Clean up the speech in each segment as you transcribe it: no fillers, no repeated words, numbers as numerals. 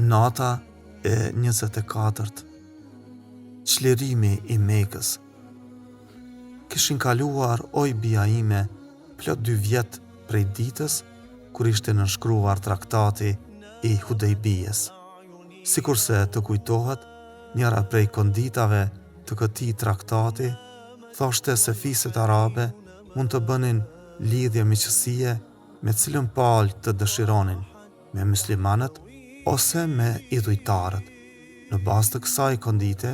Nata e 24. Çlirimi I Mekës. Kishin kaluar oj bia ime plot 2 vjet prej ditës kur ishte nënshkruar traktati I Hudejbijës. Sikurse të kujtohet, njëra prej konditave të këtij traktati thoshte se fiset arabe mund të bënin lidhje miqësie me cilën palë të dëshironin, me muslimanët ose me idhujtarët. Në bazë të kësaj kondite,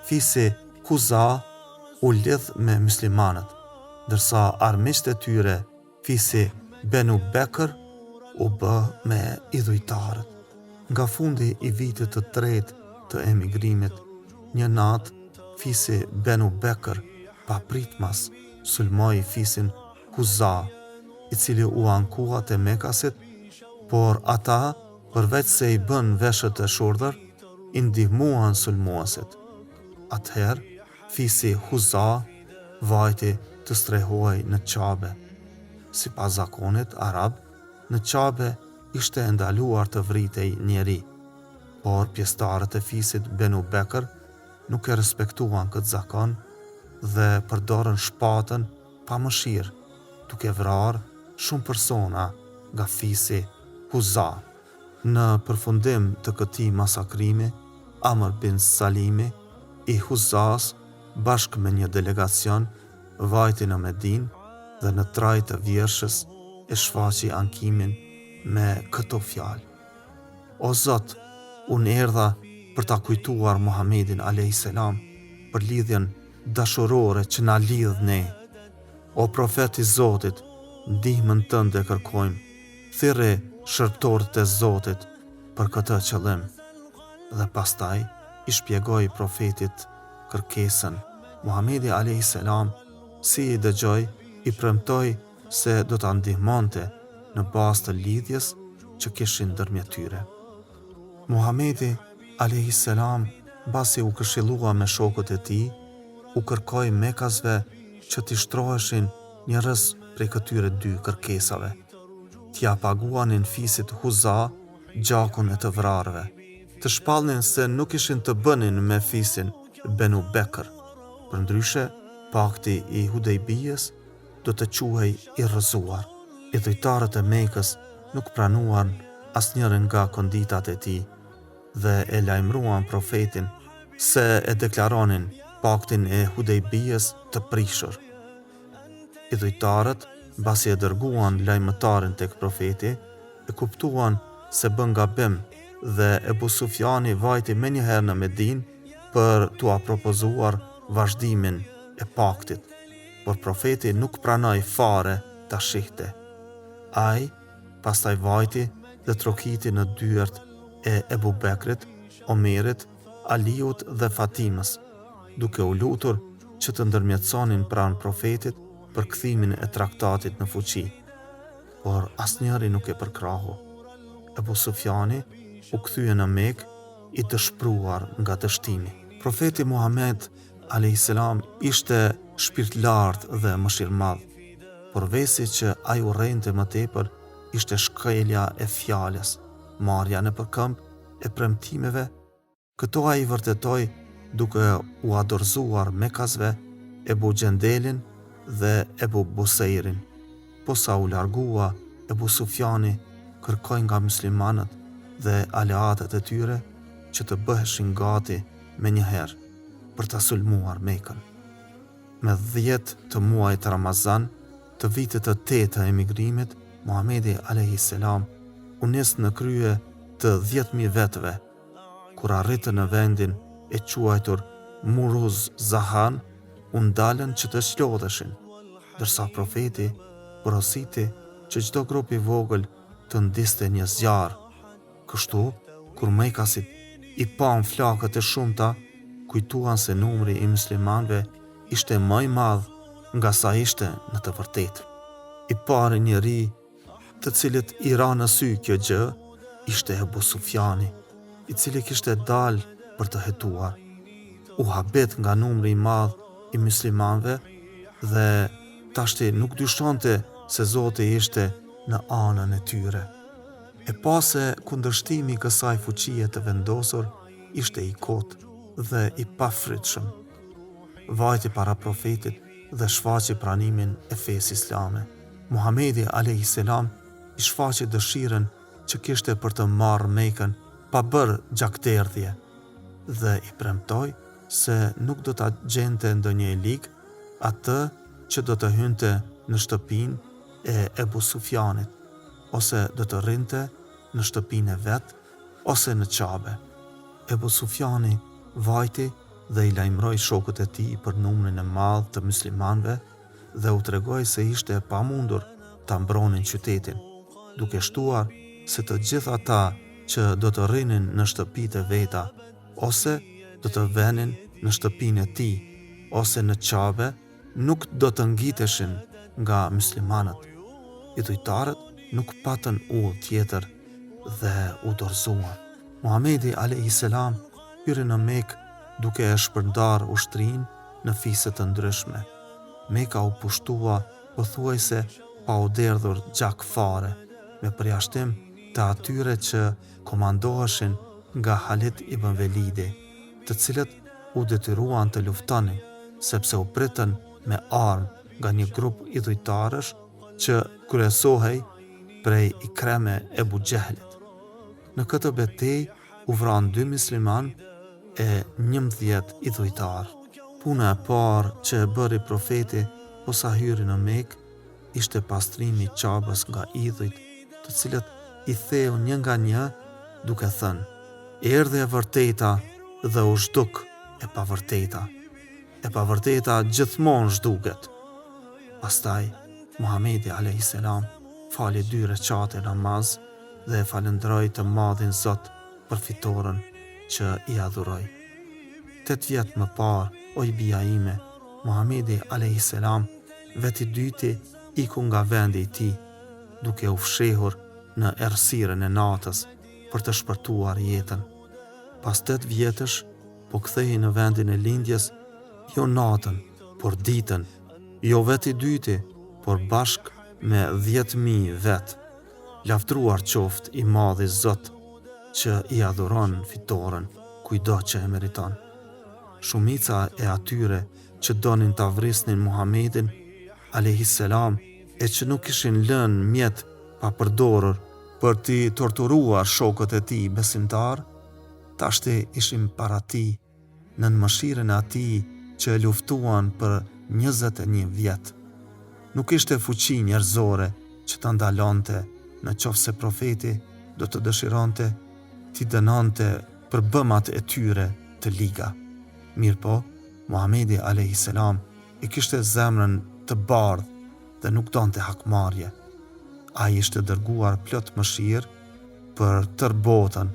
fisi Huza u lidh me muslimanët, ndërsa armiqtë e tyre, fisi Benu Bekr, u bë me idhujtarët. Nga fundi I vitit të tretë të emigrimit, një natë, fisi Benu Bekr papritmas sulmoi fisin Huza, I cili u ankua te Mekasit, por ata, përveç se I bën veshët e shurdhër, I ndihmuan sulmuesit. Atëherë, fisi Huza vajti të strehuaj në Qabe. Sipas zakonit arab, në Qabe ishte ndaluar të vritej njeri, por pjesëtarët e fisit Benu Bekr nuk e respektuan këtë zakon dhe përdorën shpatën pa mëshirë, duke vrarë shumë persona nga fisi Huza. Në përfundim të këtij masakrimi, Amr bin Salimi I Huzas bashkë me një delegacion vajti në Medinë dhe në traj të vjershës e shfaqi ankimin me këto fjalë: O Zot, unë erdha për ta kujtuar Muhamedin a.s. për lidhjen dashurore që na lidh ne. O profet I Zotit, ndihmën tënde kërkojmë, thirrë shërptorët e Zotit për këtë qëllim. Dhe pastaj I shpjegoi profetit kërkesën. Muhamedi a.s. si I dëgjoi, I premtoi se do ta ndihmonte në bazë të lidhjes që kishin ndërmjet tyre. Muhamedi a.s. mbasi u këshillua me shokët e tij, u kërkoi Mekasve që t'i shtroheshin njerëz prej këtyre 2 kërkesave. T'ia paguanin fisit Huza gjakun e të vrarëve, të shpallnin se nuk ishin të bënin me fisin Benu Bekr. Përndryshe, pakti I Hudejbijës do të quhej I rrëzuar. Idhujtarët e Mekës nuk pranuan asnjërin nga konditat e tij dhe e lajmëruan profetin se e deklaronin paktin e Hudejbijës të prishur. Idhujtarët, mbasi e dërguan lajmëtarin tek profeti, e kuptuan se bën gabim dhe Ebu Sufjani vajti menjëherë në Medinë për t'ua propozuar vazhdimin e paktit, por profeti nuk pranoi fare ta shihte. Ai pastaj vajti dhe trokiti në dyert e Ebu Bekrit, Omerit, Aliut dhe Fatimës, duke u lutur që të ndërmjetësonin pranë profetit për kthimin e traktatit në fuqi, por asnjëri nuk e përkrahu. Ebu Sufjani u kthye në Mekë I dëshpruar nga dështimi. Profeti Muhammed a.s. ishte shpirtlartë dhe mëshirëmadh, por vesi që ai urrente më tepër ishte shkelja e fjalës, marrja nëpër këmbë e premtimeve. Këto ai vërtetoi duke u adorzuar Mekasve, Ebu Gjendelin dhe Ebu Buseirin. Posa u largua, Ebu Sufjani kërkoi nga muslimanët dhe aleatët e tyre që të bëheshin gati me njëherë për ta sulmuar Mekën. Me 10 të muajt Ramazan të vitit të 8 të emigrimit, Muhamedi a.s. u nis në krye të 10.000 vetëve. Kur arritën në vendin e quajtur Muruz Zahan, u ndalën që të shlodheshin, ndërsa profeti porositi që çdo grup I vogël të ndiste një zjarr. Kështu, kur Mekasit I pan flakët e shumta, kujtuan se numri I muslimanëve ishte më I madh nga sa ishte në të vërtetë. I pari njeri të cilit I ra në sy kjo gjë ishte Ebu Sufjani, I cili kishte dalë për të hetuar. U habet nga numri I madh I muslimanëve dhe tashti nuk dyshonte se Zoti ishte në anën e tyre. E pa se kundërshtimi i kësaj fuqie të vendosur ishte i kotë dhe i pafrytshëm. Vajti para profetit dhe shfaqi pranimin e fesë islame. Muhamedi a.s. i shfaqi dëshirën që kishte për të marrë Mekën pa bërë gjakderdhje dhe i premtoi se nuk do ta gjente ndonjë e lig atë që do të hynte në shtëpinë e Ebu Sufjanit, ose do të rrinte në shtëpinë e vet, ose në Qabe. Ebu Sufjani vajti dhe i lajmëroi shokët e tij për numrin e madh të muslimanëve dhe u tregoi se ishte e pamundur ta mbronin qytetin, duke shtuar se të gjithë ata që do të rrinin në shtëpitë e veta, ose do të venin në shtëpinë e tij, ose në Qabe, nuk do të ngjiteshin nga muslimanët. Idhujtarët nuk patën udhë tjetër dhe u dorëzuan. Muhamedi a.s. hyri në Mekë duke e shpërndar ushtrinë në fise të ndryshme. Meka u pushtua pothuajse pa u derdhur gjak fare, me përjashtim të atyre që komandoheshin nga Halid ibn Velidi, të cilët u detyruan të luftonin sepse u pritën me armë nga një grup idhujtarësh që kryesohej prej Ikreme Ebu Gjehlit. Në këtë betejë u vranë 2 musliman e 11 idhujtar. Puna e parë që e bëri profeti posa hyri në Mekë ishte pastrimi i Qabës nga idhujt, të cilët i theu një nga një duke thënë: erdhi e vërteta dhe u zhduk e pavërteta. E pavërteta gjithmonë zhduket. Pastaj Muhamedi a.s. fali 2 recate namaz dhe e falënderoi të madhin Zot për fitoren që i adhuroi. 8 vjet më parë, o i bija ime, Muhamedi a.s. veti dyti iku nga vendi i tij, duke u fshehur në errësirën e natës për të shpërtuar jetën. Pas 8 vjetësh, po kthehej në vendin e lindjes, jo natën, por ditën, jo veti dyti, por bashk me 10.000 vet. Lavdruar qoftë i madhi Zot që i adhuron fitoren kujdo që e meriton. Shumica e atyre që donin ta vrisnin Muhamedin a.s. e që nuk ishin lënë mjet pa përdorur për t'i torturuar shokët e tij besimtar, tashti ishin para tij nën mëshirën e atij që e luftuan për 21 vjet. Nuk ishte fuqi njerëzore që ta ndalonte në qoftë se profeti do të dëshironte t'i dënonte për bëmat e tyre të liga. Mirpo, Muhamedi a.s. i kishte zemrën të bardhë dhe nuk donte hakmarrje. Ai ishte dërguar plot mëshirë për tërë botën,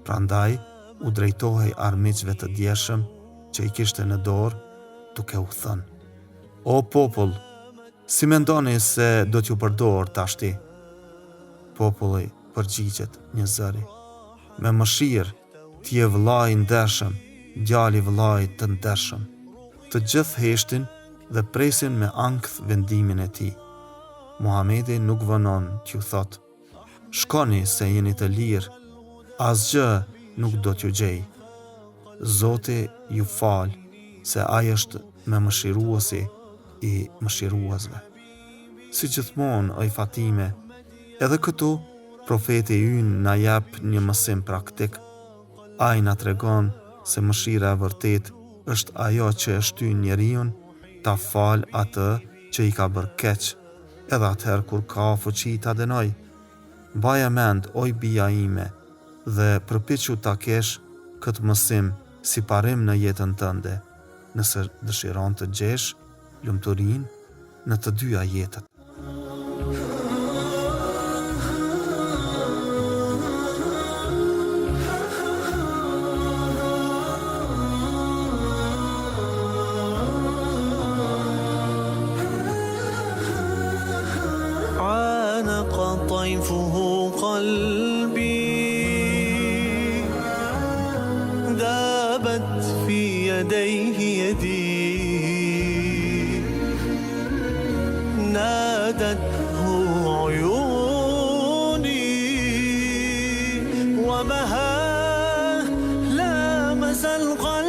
prandaj u drejtohej armiqve të djeshëm që i kishte në dorë, duke u thënë: o popull, si mendoni se do t'ju përdor tashti? Populli përgjigjet një zëri: me mëshirë, ti je vëllai i ndershëm, djali i vëllait të ndershëm. Të gjithë heshtin dhe presin me ankth vendimin e tij. Muhamedi nuk vënon t'ju thotë: shkoni se jeni të lirë, asgjë nuk do t'ju gjej. Zoti ju fal, se ai është me mëshiruesi i mëshiruesve. Si gjithmonë, oj Fatime, edhe këtu profeti ynë na jep një mësim praktik. Ai na tregon se mëshira e vërtet është ajo që e shtyn njeriu ta fal atë që i ka bërë keq, edhe atëherë kur ka fuqi ta dënoj. Mbaje mend, oj bija ime, dhe përpiqu ta kesh këtë mësim si parim në jetën tënde, nëse dëshiron të gjesh lumturinë në të dyja jetët. طيفه قلبي ذابت في يديه يدي نادته عيوني أعظمها لامس القلب